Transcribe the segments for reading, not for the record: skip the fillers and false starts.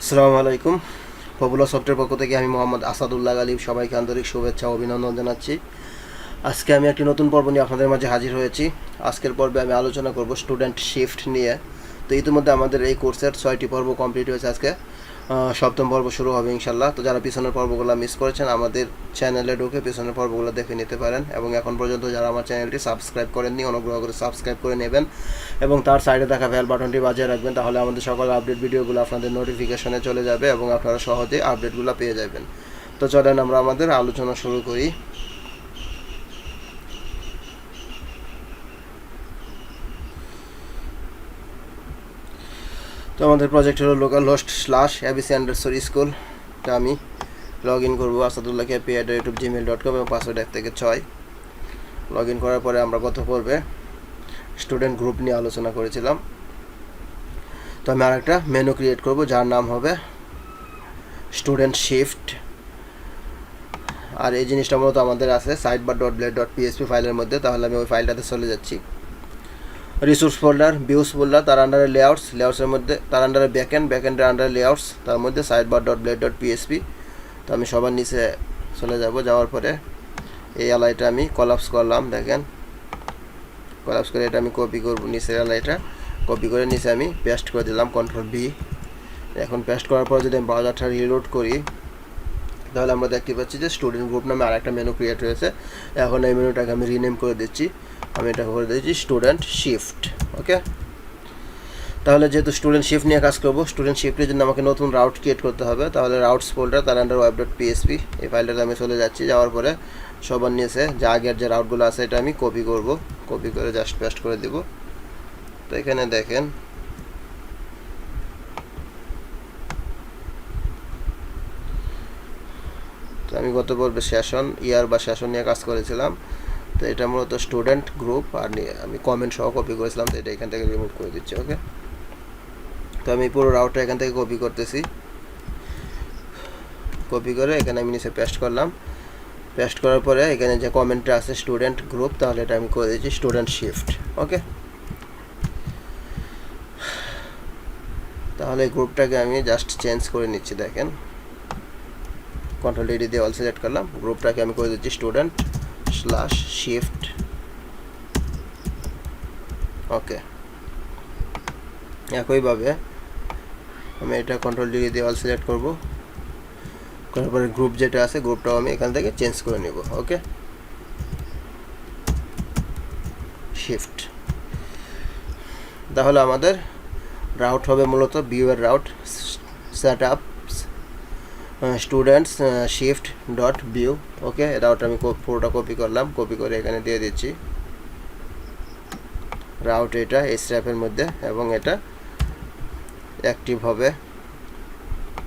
আসসালামু আলাইকুম। Popular software পক্ষ থেকে আমি মোহাম্মদ আসাদুল্লাহ গালিব সবাইকে আন্তরিক শুভেচ্ছা ও অভিনন্দন জানাচ্ছি। আজকে আমি একটি নতুন পর্ব নিয়ে আপনাদের মাঝে হাজির হয়েছি। আজকের পর্বে আমি আলোচনা করব স্টুডেন্ট শিফট নিয়ে। তো ইতিমধ্যে আমাদের এই কোর্সের 6টি পর্ব কমপ্লিট হয়েছে। আজকে 7ম পর্ব শুরু হবে ইনশাল্লাহ। তো যারা পিছনের পর্বগুলো মিস করেছেন আমাদের চ্যানেলে ঢুকে পিছনের পর্বগুলো দেখে নিতে পারেন, এবং এখন পর্যন্ত যারা আমার চ্যানেলটি সাবস্ক্রাইব করেননি অনুগ্রহ করে সাবস্ক্রাইব করে নেবেন এবং তার সাইডে থাকা বেল বাটনটি বাজিয়ে রাখবেন। তাহলে আমাদের সকল আপডেট ভিডিওগুলো আপনাদের নোটিফিকেশনে চলে যাবে এবং আপনারা সহজে আপডেটগুলো পেয়ে যাবেন। তো চলেন আমরা আমাদের আলোচনা শুরু করি। তো আমাদের প্রজেক্ট হলো লোকাল হোস্ট /abc_school। তো আমি লগ ইন করবো আসাদুল্লাহ KP@youtube@gmail.com এবং পাসওয়ার্ড 1 থেকে 6। লগ ইন করার পরে আমরা গত পর্বে স্টুডেন্ট গ্রুপ নিয়ে আলোচনা করেছিলাম। তো আমি আরেকটা মেনু ক্রিয়েট করব যার নাম হবে স্টুডেন্ট শিফট। আর এই জিনিসটা মূলত আমাদের আছে sidebar.blade.php ফাইলের মধ্যে। তাহলে আমি ওই ফাইলটাতে চলে যাচ্ছি। রিসোর্স ফোল্ডার, ভিউস ফোল্ডার, তার আন্ডারে লেআউটসের মধ্যে, তার আন্ডারে ব্যাকএন্ডের আন্ডারে লেআউটস, তার মধ্যে sidebar.blade.php। তো আমি সবার নিচে চলে যাব। যাওয়ার পরে এই অ্যালাইটা আমি কলাপস করলাম। দেখেন কলাপস করে এটা আমি কপি করব, নিচের অ্যালাইটা কপি করে নিচে আমি পেস্ট করে দিলাম Ctrl+V। এখন পেস্ট করার পর যদি আমি ব্রাউজারটা রিলোড করি তাহলে আমরা দেখতে পাচ্ছি যে স্টুডেন্ট গ্রুপ নামে আরেকটা মেনু ক্রিয়েট হয়েছে। এখন এই মেনুটাকে আমি রিনেম করে দিচ্ছি। আমি এটা করে দিচ্ছি স্টুডেন্ট শিফট। ওকে, তাহলে যেহেতু স্টুডেন্ট শিফট নিয়ে কাজ করবো, স্টুডেন্ট শিফটের জন্য আমাকে নতুন রাউট ক্রিয়েট করতে হবে। তাহলে রাউটস ফোল্ডার, তার আন্ডার web.php এই ফাইলটাতে আমি চলে যাচ্ছি। যাওয়ার পরে সবার নিচে যে আগের যে রাউটগুলো আছে এটা আমি কপি করব, কপি করে জাস্ট পেস্ট করে দিব। তো এখানে দেখেন তো আমি গত পর্বে সেশন নিয়ে কাজ করেছিলাম। তো এটা মূলত স্টুডেন্ট গ্রুপ, আর আমি কমেন্ট সহ কপি করেছিলাম। তো এটা এখান থেকে রিমুভ করে দিচ্ছি। ওকে, তো আমি পুরো রাউটটা এখান থেকে কপি করতেছি। কপি করে এখানে আমি নিচে পেস্ট করলাম। পেস্ট করার পরে এখানে যে কমেন্টটা আছে স্টুডেন্ট গ্রুপ, তাহলে এটা আমি করে দিচ্ছি স্টুডেন্ট শিফট। ওকে, তাহলে এই গ্রুপটাকে আমি জাস্ট চেঞ্জ করে নিচ্ছি। দেখেন Ctrl+D দিয়ে অল সিলেক্ট করলাম। গ্রুপটাকে আমি করে দিচ্ছি স্টুডেন্ট/শিফট। ওকে, একইভাবে আমি এটা Ctrl+D দিয়ে অল সিলেক্ট করব। করার পরে গ্রুপ যেটা আছে গ্রুপটাও আমি এখান থেকে চেঞ্জ করে নেব। Okay, shift. তাহলে আমাদের রাউট হবে মূলত ভিউয়ের route setup students shift dot view. Okay, route আমি পুরোটা কপি করলাম, কপি করে এখানে দিয়ে দিচ্ছি। রাউট এটা এই স্ট্র্যাপের মধ্যে, এবং এটা অ্যাক্টিভ হবে।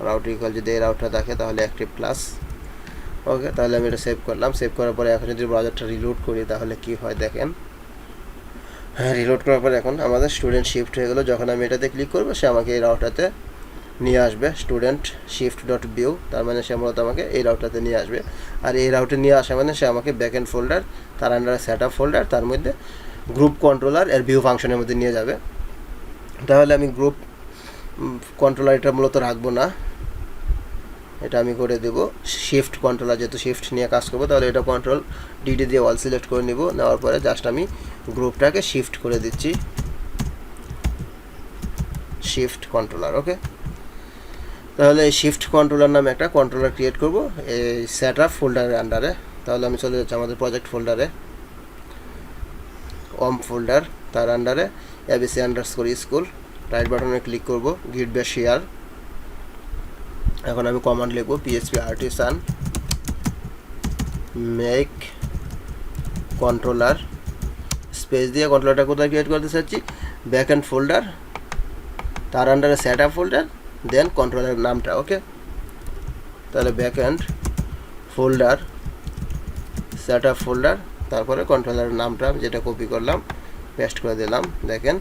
রাউট ইকুয়াল যদি এই রাউটটা থাকে তাহলে অ্যাক্টিভ প্লাস। ওকে, তাহলে আমি এটা সেভ করলাম। সেভ করার পরে এখন যদি ব্রাউজারটা রিলোড করি তাহলে কি হয় দেখেন। হ্যাঁ, রিলোড করার পরে এখন আমাদের স্টুডেন্ট শিফট হয়ে গেলো। যখন আমি এটাতে ক্লিক করবো সে আমাকে এই রাউটটাতে নিয়ে আসবে, স্টুডেন্ট শিফট ডট ভিউ। তার মানে সে মূলত আমাকে এই রাউটটাতে নিয়ে আসবে। আর এই রাউটে নিয়ে আসা মানে সে আমাকে ব্যাকএন্ড ফোল্ডার, তার আন্ডারে সেটআপ ফোল্ডার, তার মধ্যে গ্রুপ কন্ট্রোলার এর ভিউ ফাংশনের মধ্যে নিয়ে যাবে। তাহলে আমি গ্রুপ কন্ট্রোলার এটা মূলত রাখবো না, এটা আমি করে দেবো শিফট কন্ট্রোলার। যেহেতু শিফট নিয়ে কাজ করবো তাহলে এটা Ctrl+D দিয়ে অল সিলেক্ট করে নিব। নেওয়ার পরে জাস্ট আমি গ্রুপটাকে শিফট করে দিচ্ছি শিফট কন্ট্রোলার। ওকে, তাহলে এই শিফট কন্ট্রোলার নামে একটা কন্ট্রোলার ক্রিয়েট করব এই সেটআপ ফোল্ডারের আন্ডারে। তাহলে আমি চলে যাচ্ছি আমাদের প্রজেক্ট ফোল্ডারে, ফোল্ডার, তার আন্ডারে abc_school। রাইট বাটনে ক্লিক করব, গিট বেস শেয়ার। এখন আমি কমান্ড লিখব php artisan make controller, space দিয়ে কন্ট্রোলারটা কোথায় ক্রিয়েট করতে চাচ্ছি, ব্যাকএন্ড ফোল্ডার, তার আন্ডারে সেটআপ ফোল্ডার, দেন কন্ট্রোলারের নামটা। ওকে, তাহলে ব্যাকএন্ড ফোল্ডার, সেটআপ ফোল্ডার, তারপরে কন্ট্রোলারের নামটা যেটা কপি করলাম পেস্ট করে দিলাম। দেখেন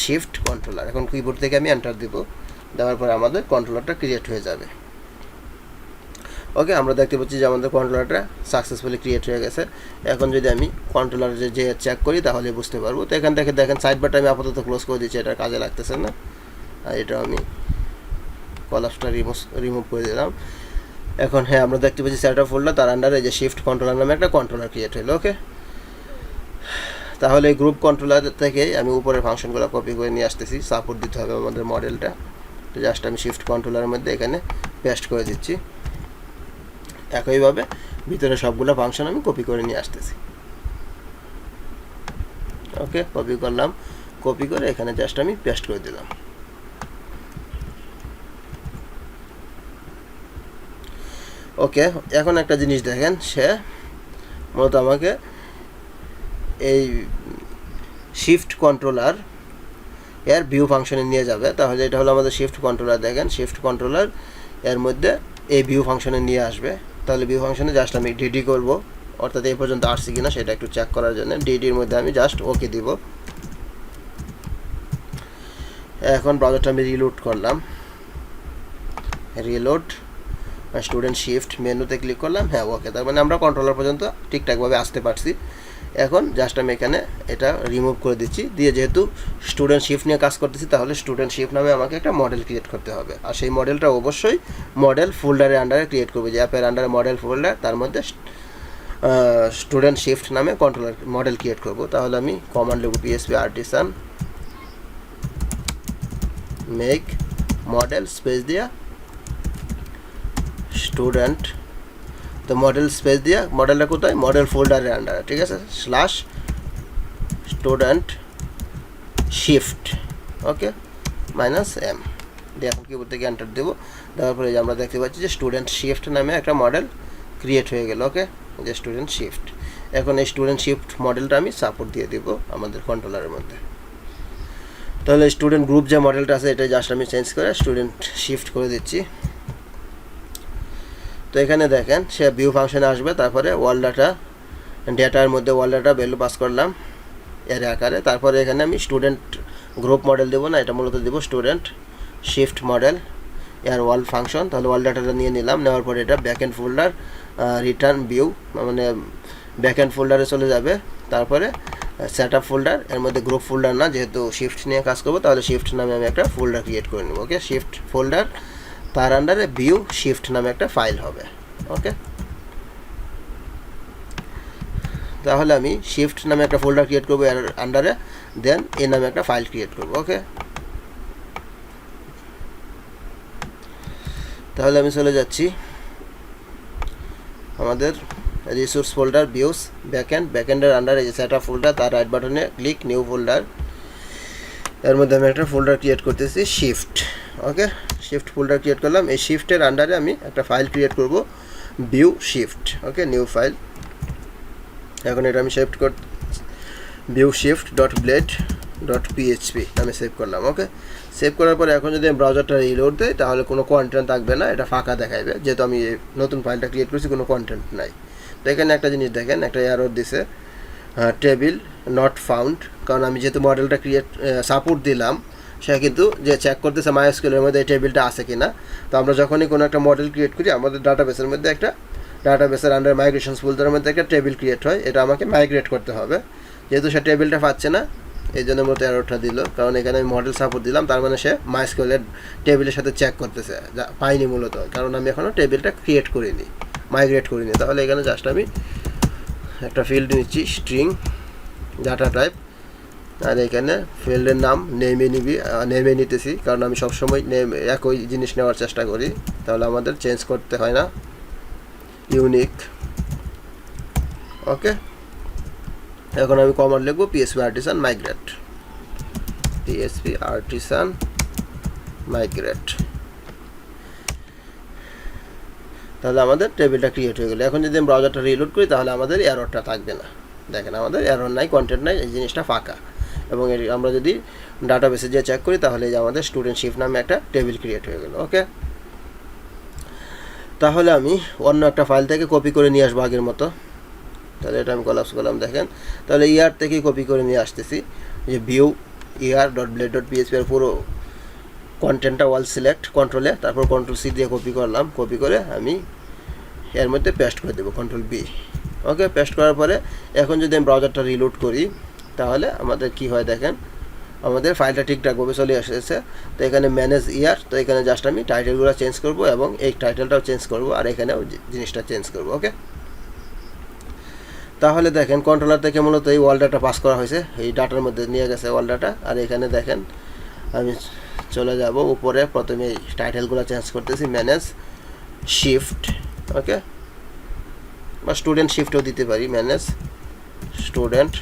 শিফট কন্ট্রোলার। এখন কিবোর্ড থেকে আমি এন্টার দিব, দেওয়ার পরে আমাদের কন্ট্রোলারটা ক্রিয়েট হয়ে যাবে। ওকে, আমরা দেখতে পাচ্ছি যে আমাদের কন্ট্রোলারটা সাকসেসফুলি ক্রিয়েট হয়ে গেছে। এখন যদি আমি কন্ট্রোলার যে চেক করি তাহলে বুঝতে পারবো। তো এখান থেকে দেখেন সাইড বারটা আমি আপাতত ক্লোজ করে দিচ্ছি, এটা কাজে লাগতেছে না। আর এটা আমি কলাপসটা রিমুভ করে দিলাম। এখন হ্যাঁ আমরা দেখতে পাচ্ছি সেটআপ ফোল্ডার, তার আন্ডারে যে শিফট কন্ট্রোলার নামে একটা কন্ট্রোলার ক্রিয়েট হলো। ওকে, তাহলে এই গ্রুপ কন্ট্রোলার থেকে আমি উপরের ফাংশনগুলো কপি করে নিয়ে আসতেছি। সাপোর্ট দিতে হবে আমাদের মডেলটা, তো জাস্ট আমি শিফট কন্ট্রোলারের মধ্যে এখানে পেস্ট করে দিচ্ছি। একইভাবে ভিতরে সবগুলো ফাংশন আমি কপি করে নিয়ে আসতেছি। ওকে, কপি করলাম, কপি করে এখানে জাস্ট আমি পেস্ট করে দিলাম। ওকে, এখন একটা জিনিস দেখেন, সে মূলত আমাকে এই শিফট কন্ট্রোলার এর ভিউ ফাংশনে নিয়ে যাবে। তাহলে এটা হলো আমাদের শিফট কন্ট্রোলার। দেখেন শিফট কন্ট্রোলার এর মধ্যে এই ভিউ ফাংশনে নিয়ে আসবে। তাহলে ভিউ ফাংশনে জাস্ট আমি ডিডি করব, অর্থাৎ এই পর্যন্ত আসছি কিনা সেটা একটু চেক করার জন্য ডিডির মধ্যে আমি জাস্ট ওকে দিব। এখন ব্রাউজারটা আমি রিলোড করলাম, রিলোড স্টুডেন্ট শিফট মেনুতে ক্লিক করলাম, হ্যাঁ ওকে। তার মানে আমরা কন্ট্রোলার পর্যন্ত ঠিকঠাকভাবে আসতে পারছি। এখন জাস্ট আমি এখানে এটা রিমুভ করে দিচ্ছি, দিয়ে যেহেতু স্টুডেন্ট শিফট নিয়ে কাজ করতেছি তাহলে স্টুডেন্ট শিফট নামে আমাকে একটা মডেল ক্রিয়েট করতে হবে। আর সেই মডেলটা অবশ্যই মডেল ফোল্ডারের আন্ডারে ক্রিয়েট করবে, যে অ্যাপের আন্ডারে মডেল ফোল্ডার, তার মধ্যে স্টুডেন্ট শিফট নামে কন্ট্রোলার মডেল ক্রিয়েট করব। তাহলে আমি কমান্ড লিখব PSP artisan make model space দিয়া স্টুডেন্ট, তো মডেল স্পেস দিয়া মডেলটা কোথায়, মডেল ফোল্ডারের আন্ডারে, ঠিক আছে, স্ল্যাশ স্টুডেন্ট শিফট, ওকে, -m দিয়ে এখন কিবোর্ড থেকে এন্টার দেবো। দেওয়ার পরে আমরা দেখতে পাচ্ছি যে স্টুডেন্ট শিফট নামে একটা মডেল ক্রিয়েট হয়ে গেল। ওকে, যে স্টুডেন্ট শিফট। এখন এই স্টুডেন্ট শিফট মডেলটা আমি সাপোর্ট দিয়ে দিব আমাদের কন্ট্রোলারের মধ্যে। তাহলে স্টুডেন্ট গ্রুপ যে মডেলটা আছে এটা জাস্ট আমি চেঞ্জ করে স্টুডেন্ট শিফট করে দিচ্ছি। তো এখানে দেখেন সে ভিউ ফাংশনে আসবে, তারপরে ডেটার মধ্যে ওয়াল ডাটা ভ্যালু পাস করলাম এর আকারে। তারপরে এখানে আমি স্টুডেন্ট গ্রুপ মডেল দেবো না, এটা মূলত দেবো স্টুডেন্ট শিফট মডেল এর ওয়াল ফাংশন। তাহলে ওয়াল ডাটাটা নিয়ে নিলাম, নেওয়ার পরে এটা ব্যাকএন্ড ফোল্ডার রিটার্ন ভিউ, মানে ব্যাকএন্ড ফোল্ডারে চলে যাবে। তারপরে সেটআপ ফোল্ডার, এর মধ্যে গ্রুপ ফোল্ডার না, যেহেতু শিফট নিয়ে কাজ করবো তাহলে শিফট নামে আমি একটা ফোল্ডার ক্রিয়েট করে নেব। ওকে, শিফট ফোল্ডার, তার আন্ডারে ভিউ শিফট নামে একটা ফাইল হবে। ওকে, তাহলে আমি শিফট নামে একটা ফোল্ডার ক্রিয়েট করবো এর আন্ডারে, দেন এ নামে একটা ফাইল ক্রিয়েট করবো। ওকে, তাহলে আমি চলে যাচ্ছি আমাদের রিসোর্স ফোল্ডার ভিউস ব্যাকএন্ডের আন্ডারে যে সেটআপ ফোল্ডার, তার রাইট বাটনে ক্লিক নিউ ফোল্ডার, এর মধ্যে আমি একটা ফোল্ডার ক্রিয়েট করতেছি শিফট। ওকে, শিফট ফোল্ডার ক্রিয়েট করলাম। এই শিফটের আন্ডারে আমি একটা ফাইল ক্রিয়েট করব ভিউ শিফট। ওকে, নিউ ফাইল। এখন এটা আমি ভিউ শিফট .blade.php আমি সেভ করলাম। ওকে, সেভ করার পরে এখন যদি আমি ব্রাউজারটা রিলোড দেই তাহলে কোনো কন্টেন্ট থাকবে না, এটা ফাঁকা দেখাইবে, যেহেতু আমি নতুন ফাইলটা ক্রিয়েট করছি কোনো কন্টেন্ট নাই। তো এখানে একটা জিনিস দেখেন, একটা এরর দিছে টেবিল নট ফাউন্ড, কারণ আমি যেহেতু মডেলটা সাপোর্ট দিলাম, সে কিন্তু যে চেক করতেছে মাইএসকিউএল এর মধ্যে এই টেবিলটা আছে কিনা। তো আমরা যখনই কোনো একটা মডেল ক্রিয়েট করি আমাদের ডাটাবেসের মধ্যে একটা ডাটাবেসের আন্ডার মাইগ্রেশন ফোল্ডারের মধ্যে একটা টেবিল ক্রিয়েট হয়, এটা আমাকে মাইগ্রেট করতে হবে। যেহেতু সে টেবিলটা পাচ্ছে না এই জন্য মতো এররটা দিল, কারণ এখানে আমি মডেল সাপোর্ট দিলাম, তার মানে সে মাইএসকিউএল টেবিলের সাথে চেক করতেছে, পাইনি মূলত, কারণ আমি এখনও টেবিলটা ক্রিয়েট করিনি, মাইগ্রেট করিনি। তাহলে এখানে জাস্ট আমি একটা ফিল্ড নিচ্ছি স্ট্রিং ডাটা টাইপ, আর এখানে ফিল্ডের নাম নেমে নিতেছি, কারণ আমি সবসময় একই জিনিস নেওয়ার চেষ্টা করি, তাহলে আমাদের চেঞ্জ করতে হয় না, ইউনিক। ওকে, এখন আমি কমান্ড লিখবো পিএসপি আর্টিসান মাইগ্রেট, তাহলে আমাদের টেবিলটা ক্রিয়েট হয়ে গেল। এখন যদি আমি ব্রাউজারটা রিলোড করি তাহলে আমাদের এররটা থাকবে না। দেখেন আমাদের এরর নাই, কন্টেন্ট নাই, এই জিনিসটা ফাঁকা। এবং আমরা যদি ডাটাবেসে যে চেক করি তাহলে এই যে আমাদের স্টুডেন্ট শিফট নামে একটা টেবিল ক্রিয়েট হয়ে গেল। ওকে, তাহলে আমি অন্য একটা ফাইল থেকে কপি করে নিয়ে আসবো আগের মতো। তাহলে এটা আমি কলাপস করলাম, দেখেন তাহলে ইয়ার থেকেই কপি করে নিয়ে আসতেছি, যে ভিউ er.blade.php এর পুরো কন্টেন্টটা ওয়াল সিলেক্ট কন্ট্রোলে, তারপর Ctrl+C দিয়ে কপি করলাম, কপি করে আমি এর মধ্যে পেস্ট করে দেবো Ctrl+B। ওকে, পেস্ট করার পরে এখন যদি আমি ব্রাউজারটা রিলোড করি তাহলে আমাদের কি হয় দেখেন, আমাদের ফাইলটা ঠিকঠাকভাবে চলে এসেছে। তো এখানে ম্যানেজ ইয়ার, তো এখানে জাস্ট আমি টাইটেলগুলো চেঞ্জ করব এবং এই টাইটেলটাও চেঞ্জ করব আর এখানেও জিনিসটা চেঞ্জ করব। ওকে, তাহলে দেখেন কন্ট্রোলার থেকে মূলত এই ওয়াল ডাটা পাস করা হয়েছে, এই ডাটার মধ্যে নিয়ে গেছে ওয়াল ডাটা। আর এখানে দেখেন আমি চলে যাব উপরে, প্রথমে এই টাইটেলগুলো চেঞ্জ করতেছি, ম্যানেজ শিফট, ওকে, বা স্টুডেন্ট শিফটও দিতে পারি, ম্যানেজ স্টুডেন্ট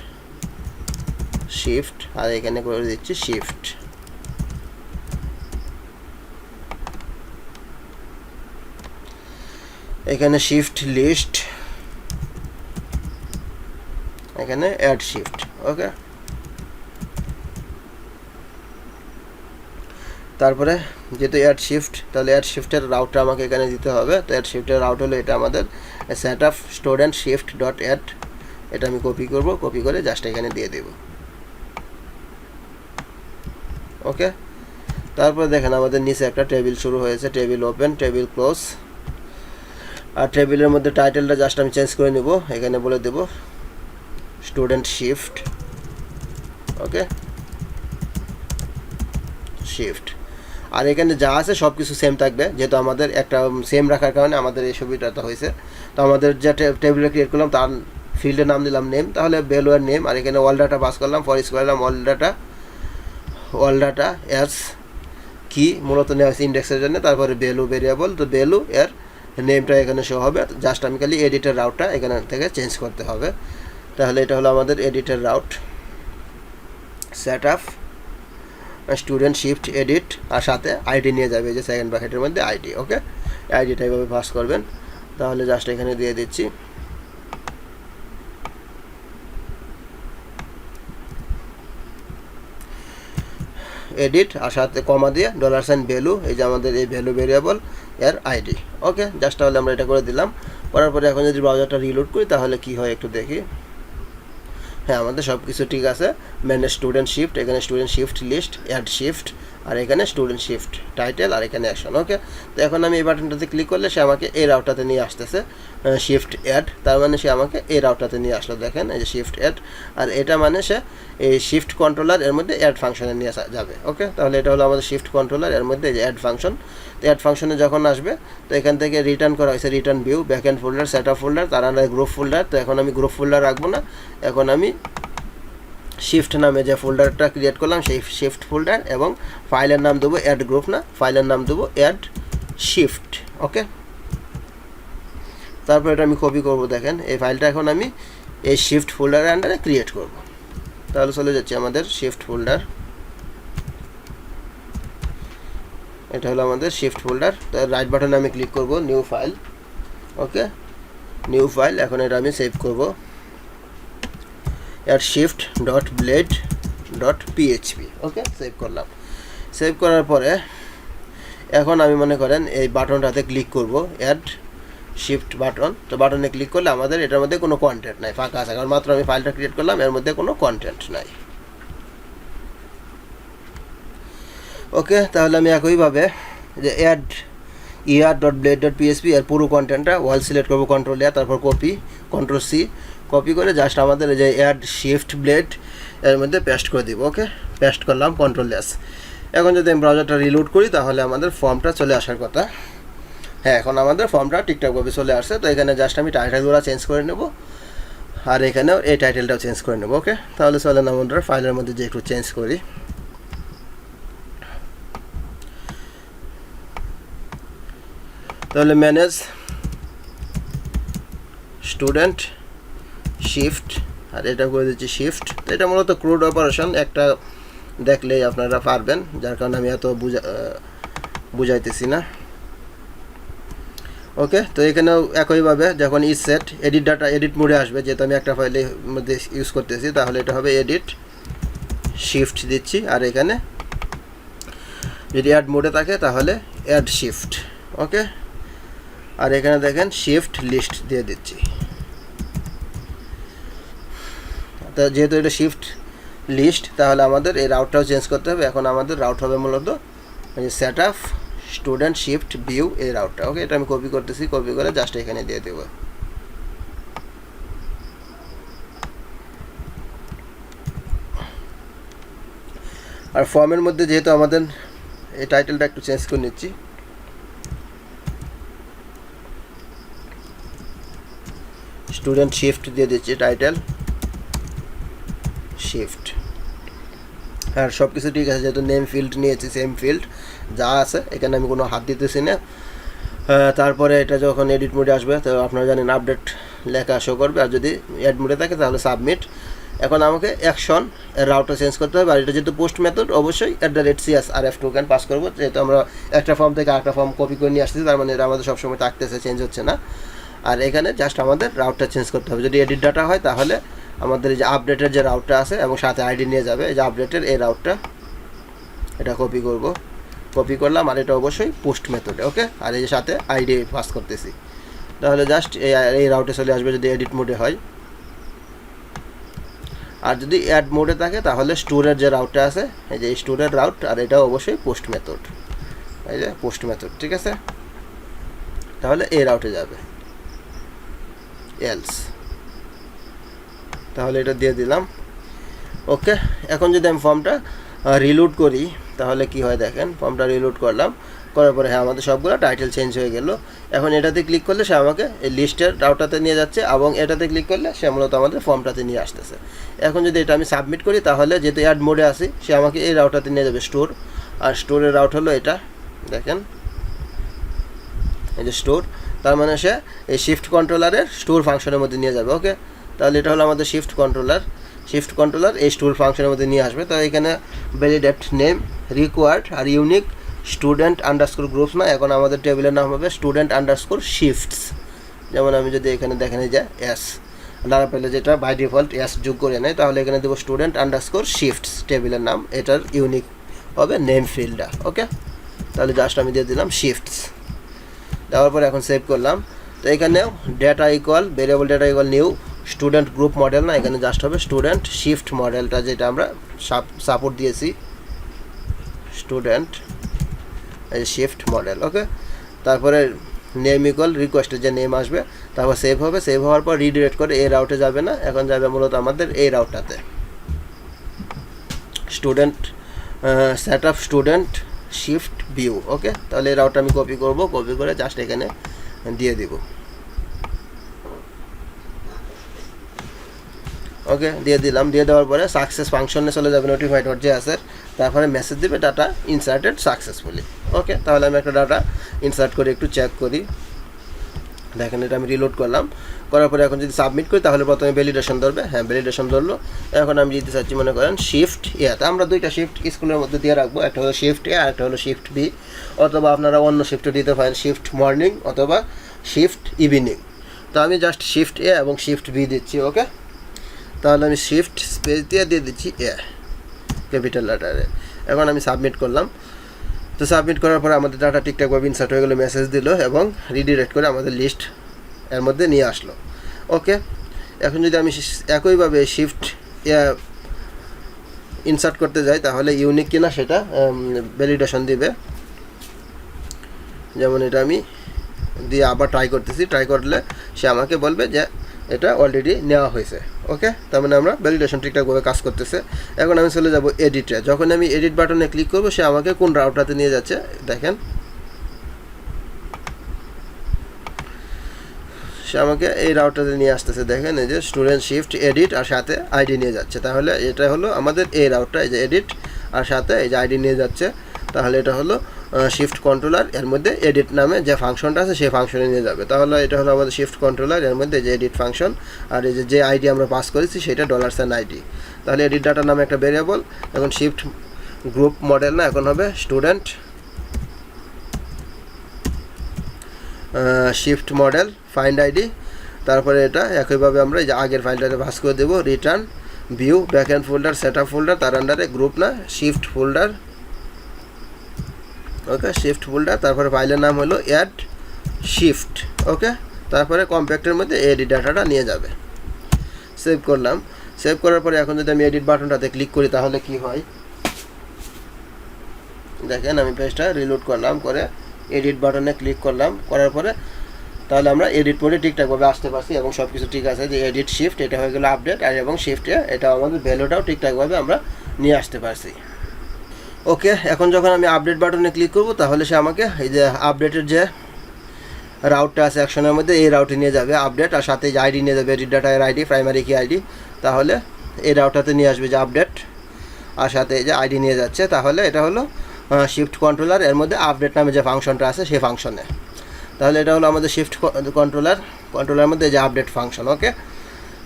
শিফট, আর এখানে করে দিচ্ছি শিফট। এখানে শিফট লিস্ট, এখানে অ্যাড শিফট। ওকে, তারপরে যেহেতু অ্যাড শিফট, তাহলে অ্যাড শিফটের রাউটটা আমাকে এখানে দিতে হবে। তো অ্যাড শিফটের রাউট হলো এটা আমাদের set up student shift dot add, এটা আমি কপি করব, কপি করে জাস্ট এখানে দিয়ে দেব। ওকে, তারপরে দেখেন আমাদের নিচে একটা টেবিল শুরু হয়েছে, টেবিল ওপেন, টেবিল ক্লোজ। আর টেবিলের মধ্যে টাইটেলটা জাস্ট আমি চেঞ্জ করে নেব, এখানে বলে দেব স্টুডেন্ট শিফট, ওকে, শিফট। আর এখানে যা আছে সব কিছু সেম থাকবে, যেহেতু আমাদের একটা সেম রাখার কারণে আমাদের এই সুবিধাটা হয়েছে। তো আমাদের যে টেবিলটা ক্রিয়েট করলাম তার ফিল্ডের নাম দিলাম নেম, তাহলে ভ্যালুয়ার নেম, আর এখানে ওয়াল ডাটা পাস করলাম, ফর করলাম ওয়াল ডাটা অ্যাজ কি মূলত নেওয়া হয়েছে ইন্ডেক্সের জন্য, তারপরে ভ্যালু ভেরিয়েবল, তো ভ্যালু এর নেমটা এখানে শো হবে, জাস্ট আমি খালি এডিটের রাউটটা এখানে থেকে চেঞ্জ করতে হবে। তাহলে এটা হলো আমাদের এডিটের route, set up student shift edit, আর সাথে আইডি নিয়ে যাবে, যে সেকেন্ড ব্র্যাকেটের মধ্যে আইডি। ওকে, আইডিটা এইভাবে পাস করবেন, তাহলে জাস্ট এখানে দিয়ে দিচ্ছি এডিট, আর সাথে কমা দিয়ে $সাইন ভ্যালু, এই যে আমাদের এই ভ্যালু ভেরিয়েবল এর আইডি। ওকে, জাস্ট তাহলে আমরা এটা করে দিলাম। করার পরে এখন যদি ব্রাউজারটা রিলোড করি তাহলে কি হয় একটু দেখি। হ্যাঁ, আমাদের সব কিছু ঠিক আছে, ম্যানেজ স্টুডেন্ট শিফট, এখানে student shift list, add shift, আর এখানে স্টুডেন্ট শিফট টাইটেল, আর এখানে অ্যাকশন। ওকে, তো এখন আমি এই বাটনটাতে ক্লিক করলে সে আমাকে এই রাউটটাতে নিয়ে আসতেছে, শিফট অ্যাড, তার মানে সে আমাকে এই রাউটটাতে নিয়ে আসলো, দেখেন এই যে শিফট অ্যাড, আর এটা মানে সে এই শিফট কন্ট্রোলার এর মধ্যে অ্যাড ফাংশনে নিয়ে যাবে। ওকে, তাহলে এটা হলো আমাদের শিফট কন্ট্রোলার এর মধ্যে যে অ্যাড ফাংশন। তো অ্যাড ফাংশনে যখন আসবে, তো এখান থেকে রিটার্ন করা হয়েছে return view, backend folder, set up folder, তার আন্ডারে গ্রুপ ফোল্ডার। তো এখন আমি গ্রুপ ফোল্ডার রাখবো না, এখন আমি শিফট নামে যে ফোল্ডারটা ক্রিয়েট করলাম সেই শিফট ফোল্ডার, এবং ফাইলের নাম দেবো অ্যাড গ্রুপ না, ফাইলের নাম দেবো অ্যাড শিফট। ওকে, তারপর এটা আমি কপি করব, দেখেন এই ফাইলটা এখন আমি এই শিফট ফোল্ডারের আন্ডারে ক্রিয়েট করব। তাহলে চলে যাচ্ছে আমাদের শিফট ফোল্ডার, এটা হলো আমাদের শিফট ফোল্ডার। তো রাইট বাটনে আমি ক্লিক করব, new file. Okay, new file, এখন এটা আমি সেভ করব, add shift dot blade dot PHP. Okay, save করলাম। সেভ করার পরে এখন আমি মনে করেন এই বাটনটাতে ক্লিক করব, অ্যাড শিফট বাটন। তো বাটনে ক্লিক করলে আমাদের এটার মধ্যে কোনো কন্টেন্ট নাই, ফাঁকা আছে, কারণ মাত্র আমি ফাইলটা ক্রিয়েট করলাম, এর মধ্যে কোনো কন্টেন্ট নাই। ওকে, তাহলে আমি একইভাবে যে অ্যাড ইয়ার ডট ব্লেড ডট পিএইচপি এর পুরো কন্টেন্টটা ওয়াল সিলেক্ট করবো, কন্ট্রোল এ, তারপর কপি, কন্ট্রোল সি, কপি করে জাস্ট আমাদের যে অ্যাড শিফট ব্লেড এর মধ্যে পেস্ট করে দিব। ওকে, পেস্ট করলাম, কন্ট্রোল এস। এখন যদি আমি ব্রাউজারটা রিলোড করি তাহলে আমাদের ফর্মটা চলে আসার কথা। হ্যাঁ, এখন আমাদের ফর্মটা ঠিকঠাকভাবে চলে আসছে। তো এখানে জাস্ট আমি টাইটেলগুলো চেঞ্জ করে নেব, আর এখানেও এই টাইটেলটাও চেঞ্জ করে নেব। ওকে, তাহলে চলেন আমরা ফাইলের মধ্যে যে একটু চেঞ্জ করি। তাহলে ম্যানেজ স্টুডেন্ট শিফট, আর এটা করে দিচ্ছি শিফট। তো এটা মূলত ক্রুড অপারেশন, একটা দেখলেই আপনারা পারবেন, যার কারণে আমি এত বুঝাইতেছি না। ওকে, তো এখানেও একইভাবে যখন ই সেট এডিট ডাটা এডিট মোডে আসবে, যেহেতু আমি একটা ফাইলের মধ্যে ইউজ করতেছি, তাহলে এটা হবে এডিট শিফট দিচ্ছি, আর এখানে যদি অ্যাড মোডে থাকে তাহলে অ্যাড শিফট। ওকে, আর এখানে দেখেন শিফট লিস্ট দিয়ে দিচ্ছি। তো যেহেতু এটা শিফট লিস্ট, তাহলে আমাদের এই রাউটটাও চেঞ্জ করতে হবে। এখন আমাদের রাউট হবে মূলত set up student shift view, এই রাউটটা। ওকে, এটা আমি কপি করতেছি, কপি করে জাস্ট এখানে দিয়ে দেবো। আর ফর্মের মধ্যে যেহেতু আমাদের এই টাইটেলটা একটু চেঞ্জ করে নিচ্ছি, স্টুডেন্ট শিফট দিয়ে দিচ্ছি, টাইটেল শিফট। আর সব কিছু ঠিক আছে, যেহেতু নেম ফিল্ড নিয়েছি সেম ফিল্ড যা আছে, এখানে আমি কোনো হাত দিতেছি না। তারপরে এটা যখন এডিট মোডে আসবে তো আপনারা জানেন আপডেট লেখা শো করবে, আর যদি অ্যাড মোডে থাকে তাহলে সাবমিট। এখন আমাকে অ্যাকশন রাউটটা চেঞ্জ করতে হবে, আর এটা যেহেতু পোস্ট মেথড অবশ্যই @CSRF টোকেন পাস করবো, যেহেতু আমরা একটা ফর্ম থেকে আরেকটা ফর্ম কপি করে নিয়ে আসতেছি, তার মানে এটা আমাদের সবসময় থাকতেছে, চেঞ্জ হচ্ছে না। আর এখানে জাস্ট আমাদের রাউটটা চেঞ্জ করতে হবে। যদি এডিট ডাটা হয় তাহলে আমাদের এই যে আপডেটের যে রাউটটা আছে এবং সাথে আইডি নিয়ে যাবে, এই যে আপডেটের এই রাউটটা, এটা কপি করব, কপি করলাম, আর এটা অবশ্যই পোস্ট মেথডে, ওকে। আর এই যে সাথে আইডি পাস করতেছি, তাহলে জাস্ট এই রাউটে চলে আসবে যদি এডিট মোডে হয়। আর যদি অ্যাড মোডে থাকে তাহলে স্টোরের যে রাউটটা আছে, এই যে স্টোরের রাউট, আর এটা অবশ্যই পোস্ট মেথড, এই যে পোস্ট মেথড, ঠিক আছে। তাহলে এই রাউটে যাবে, এলস, তাহলে এটা দিয়ে দিলাম, ওকে। এখন যদি আমি ফর্মটা রিলোড করি তাহলে কি হয় দেখেন, ফর্মটা রিলোড করলাম, করার পরে হ্যাঁ আমাদের সবগুলো টাইটেল চেঞ্জ হয়ে গেল। এখন এটাতে ক্লিক করলে সে আমাকে এই লিস্টের রাউটাতে নিয়ে যাচ্ছে, এবং এটাতে ক্লিক করলে সে মূলত আমাদের ফর্মটাতে নিয়ে আসতেছে। এখন যদি এটা আমি সাবমিট করি তাহলে যেহেতু অ্যাড মোডে আসি, সে আমাকে এই রাউটাতে নিয়ে যাবে, স্টোর। আর স্টোরের রাউট হলো এটা, দেখেন এই যে স্টোর, তার মানে সে এই শিফট কন্ট্রোলারের স্টোর ফাংশনের মধ্যে নিয়ে যাবে, ওকে। তাহলে এটা হলো আমাদের শিফট কন্ট্রোলার এই স্টোর ফাংশনের মধ্যে নিয়ে আসবে। তো এখানে ভ্যালিডেট নেম রিকোয়ার্ড আর ইউনিক স্টুডেন্ট আন্ডারস্কোর গ্রুপস না, এখন আমাদের টেবিলের নাম হবে স্টুডেন্ট আন্ডারস্কোর শিফটস। যেমন আমি যদি এখানে দেখেন এই যে এস দ্বারা পেলে, যেটা বাই ডিফল্ট এস যোগ করে নেয়, তাহলে এখানে দেবো স্টুডেন্ট আন্ডারস্কোর শিফটস টেবিলের নাম, এটার ইউনিক হবে নেম ফিল্ডটা, ওকে। তাহলে জাস্ট আমি দিয়ে দিলাম শিফটস, দেওয়ার পরে এখন সেভ করলাম। তো এখানেও data equal variable data equal new student group model না, এখানে জাস্ট হবে স্টুডেন্ট শিফট মডেলটা, যেটা আমরা সাপোর্ট দিয়েছি, স্টুডেন্ট শিফট মডেল, ওকে। তারপরে নেম ইকুয়াল রিকোয়েস্টের যে নেম আসবে, তারপর সেভ হবে, সেভ হওয়ার পর রিডিরেক্ট করে এই রাউটে যাবে না, এখন যাবে মূলত আমাদের এই রাউটটাতে, student set up student shift view, okay. তাহলে এই রাউটটা আমি কপি করব, কপি করে জাস্ট এখানে দিয়ে দিব, ওকে, দিয়ে দিলাম। দিয়ে দেওয়ার পরে সাকসেস ফাংশনে চলে যাবে, নোটিফাইড হট যে আছে, তারপরে মেসেজ দেবে ডাটা ইনসার্টেড সাকসেসফুলি, ওকে। তাহলে আমি একটা ডাটা ইনসার্ট করে একটু চেক করি, দেখেন এটা আমি রিলোড করলাম, করার পরে এখন যদি সাবমিট করি তাহলে প্রথমে ভ্যালিডেশন ধরবে, হ্যাঁ ভ্যালিডেশন ধরলো। এখন আমি দিতে চাচ্ছি মনে করেন শিফট এতে, আমরা দুইটা শিফট স্কুলের মধ্যে দিয়ে রাখবো, একটা হলো শিফট এ আর একটা হলো শিফট বি, অথবা আপনারা অন্য শিফটে দিতে পারেন, শিফট মর্নিং অথবা শিফট ইভিনিং। তো আমি জাস্ট শিফট এ এবং শিফট বি দিচ্ছি, ওকে। তাহলে আমি শিফট স্পেস দিয়ে দিচ্ছি এ ক্যাপিটাল লেটারে। এখন আমি সাবমিট করলাম, তো সাবমিট করার পরে আমাদের ডাটা ঠিকঠাকভাবে ইনসার্ট হয়ে গেলো, মেসেজ দিল এবং রিডিরেক্ট করে আমাদের লিস্ট এর মধ্যে নিয়ে আসলো, ওকে। এখন যদি আমি একইভাবে শিফট ইনসার্ট করতে যাই তাহলে ইউনিক কিনা সেটা ভ্যালিডেশন দিবে, যেমন এটা আমি দিয়ে আবার ট্রাই করতেছি, ট্রাই করলে সে আমাকে বলবে যে এটা অলরেডি নেওয়া হয়েছে, ওকে। তার মানে আমরা ভ্যালিডেশন ঠিকঠাকভাবে কাজ করতেছে। এখন আমি চলে যাব এডিটে, যখন আমি এডিট বাটনে ক্লিক করবো সে আমাকে কোন রাউটাতে নিয়ে যাচ্ছে দেখেন, সে আমাকে এই রাউটাতে নিয়ে আসতেছে, দেখেন এই যে স্টুডেন্ট শিফট এডিট আর সাথে আইডি নিয়ে যাচ্ছে, তাহলে এটা হলো আমাদের এই রাউটটা, এই যে এডিট আর সাথে এই যে আইডি নিয়ে যাচ্ছে, তাহলে এটা হলো শিফট কন্ট্রোলার, এর মধ্যে এডিট নামে যে ফাংশনটা আছে সেই ফাংশনে নিয়ে যাবে, তাহলে এটা হলো আমাদের শিফট কন্ট্রোলার, এর মধ্যে যে এডিট ফাংশন, আর এই যে আইডি আমরা পাস করেছি সেটা $আইডি, তাহলে এডিট ডাটা নামে একটা ভেরিয়েবল। এখন শিফট গ্রুপ মডেল না, এখন হবে student shift model find ID, তারপরে এটা একইভাবে আমরা এই যে আগের ফাইলটাতে পাস করে দেবো, return view backend folder set up folder, তার আন্ডারে গ্রুপ না শিফট ফোল্ডার, ওকে শিফট ফোল্ডার, তারপরে ফাইলের নাম হলো অ্যাড শিফট, ওকে। তারপরে কম্প্যাক্টের মধ্যে এডিট ডাটাটা নিয়ে যাবে, সেভ করলাম। সেভ করার পরে এখন যদি আমি এডিট বাটনটাতে ক্লিক করি তাহলে কি হয় দেখেন, আমি পেজটা রিলোড করলাম, করে এডিট বাটনে ক্লিক করলাম, করার পরে তাহলে আমরা এডিট মোডে ঠিকঠাকভাবে আসতে পারছি এবং সব কিছু ঠিক আছে, যে এডিট শিফট এটা হয়ে গেলো আপডেট, আর এবং শিফটে এটা আমাদের ভ্যালুটাও ঠিকঠাকভাবে আমরা নিয়ে আসতে পারছি। ওকে, এখন যখন আমি আপডেট বাটনে ক্লিক করব তাহলে সে আমাকে এই যে আপডেটের যে রাউটটা আছে অ্যাকশনের মধ্যে এই রাউটে নিয়ে যাবে আপডেট, আর সাথে যে আইডি নিয়ে যাবে রিড ডাটা এর আইডি, প্রাইমারি কি আইডি, তাহলে এই রাউটাতে নিয়ে আসবে যে আপডেট, আর সাথে এই যে আইডি নিয়ে যাচ্ছে। তাহলে এটা হলো শিফট কন্ট্রোলার, এর মধ্যে আপডেট নামে যে ফাংশনটা আছে সেই ফাংশনে। তাহলে এটা হলো আমাদের শিফট কন্ট্রোলার মধ্যে যে আপডেট ফাংশন। ওকে,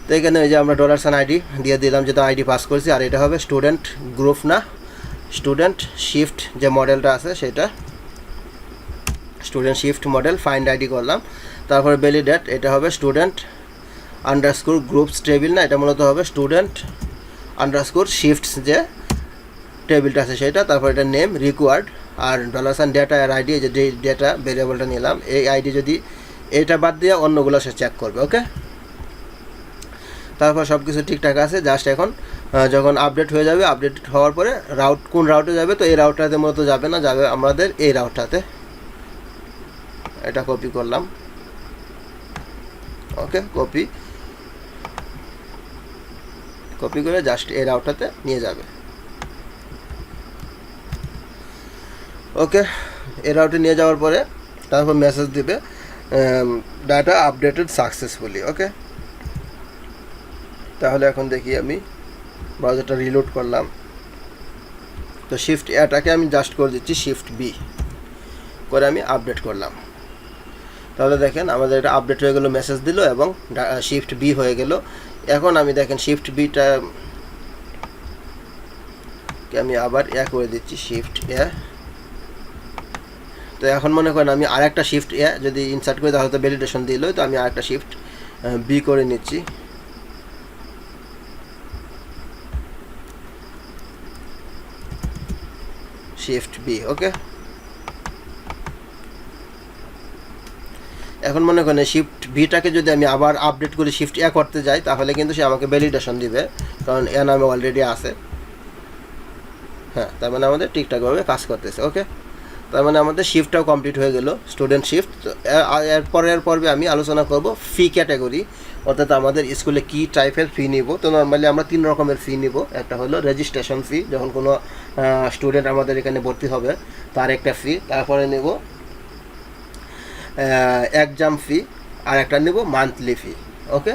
তো এখানে এই যে আমরা $সাইন আইডি দিয়ে দিলাম, যেটা আইডি পাস করছি, আর এটা হবে স্টুডেন্ট গ্রুপ না স্টুডেন্ট শিফট যে মডেলটা আছে সেটা student shift model, find ID করলাম। তারপরে ভ্যালিডেট, এটা হবে স্টুডেন্ট আন্ডারস্কোর গ্রুপস টেবিল না, এটা মূলত হবে স্টুডেন্ট আন্ডারস্কোর শিফটস যে টেবিলটা আছে সেটা। তারপর এটা নেম রিকোয়ার্ড, আর $সাইন ডেটা আর আইডি, যে ডেটা ভেরিয়েবলটা নিলাম এই আইডি যদি এটা বাদ দিয়ে অন্যগুলো সে চেক করবে। ওকে, তারপর সব কিছু ঠিকঠাক আছে। জাস্ট এখন যখন আপডেট হয়ে যাবে, আপডেট হওয়ার পরে রাউট কোন রাউটে যাবে, তো এই রাউটটাতে মূলত যাবে না, যাবে আমাদের এই রাউটটাতে। এটা কপি করলাম। ওকে, কপি করে জাস্ট এই রাউটটাতে নিয়ে যাবে। ওকে, এই রাউটে নিয়ে যাওয়ার পরে তারপর মেসেজ দিবে ডাটা আপডেটেড সাকসেসফুলি। ওকে, তাহলে এখন দেখি আমি ব্রাউজারটা রিলোড করলাম, তো শিফট এটাকে আমি জাস্ট করে দিচ্ছি শিফট বি করে আমি আপডেট করলাম। তাহলে দেখেন আমাদের এটা আপডেট হয়ে গেল, মেসেজ দিল এবং শিফট বি হয়ে গেল। এখন আমি দেখেন শিফট বিটা আমি আবার করে দিচ্ছি শিফট এ। তো এখন মনে করেন আমি আরেকটা শিফট এ যদি ইনসার্ট করি তাহলে তো ভ্যালিডেশন দিল, তো আমি আরেকটা শিফট বি করে নিচ্ছি। Shift B. ওকে, এখন মনে করেন শিফট বিটাকে যদি আমি আবার আপডেট করে শিফট এ করতে যাই তাহলে কিন্তু সে আমাকে ভ্যালিডেশন দিবে, কারণ এ নামে অলরেডি আছে। হ্যাঁ, তার মানে আমাদের ঠিকঠাকভাবে কাজ করতেছে। ওকে, তার মানে আমাদের শিফটটাও কমপ্লিট হয়ে গেল, স্টুডেন্ট শিফট। এর পর্বে আমি আলোচনা করব ফি ক্যাটাগরি, অর্থাৎ আমাদের স্কুলে কী টাইপের ফি নিব। তো নর্মালি আমরা 3 রকমের ফি নিব। একটা হলো রেজিস্ট্রেশন ফি, যখন কোনো স্টুডেন্ট আমাদের এখানে ভর্তি হবে তার একটা ফি। তারপরে নেব এক্সাম ফি, আর একটা নেব মান্থলি ফি। ওকে,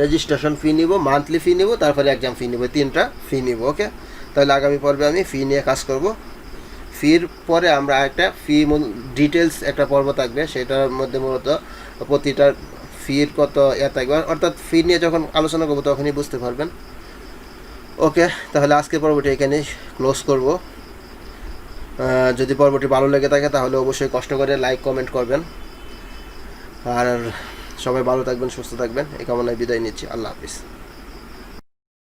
রেজিস্ট্রেশন ফি নিব, মান্থলি ফি নিব, তারপরে এক্সাম ফি নিব, 3টা ফি নিব। ওকে, তাহলে আগামী পর্বে আমি ফি নিয়ে কাজ করব। ফির পরে আমরা একটা ফি ডিটেলস একটা পর্ব থাকবে, সেটার মধ্যে মূলত প্রতিটা ফির কত থাকবে, অর্থাৎ ফি নিয়ে যখন আলোচনা করবো তখনই বুঝতে পারবেন। ওকে, তাহলে আজকে পর্বটি এখানেই ক্লোজ করব। যদি পর্বটি ভালো লেগে থাকে তাহলে অবশ্যই কষ্ট করে লাইক কমেন্ট করবেন, আর সবাই ভালো থাকবেন, সুস্থ থাকবেন এই কামনায় বিদায় নিচ্ছি। আল্লাহ হাফিজ।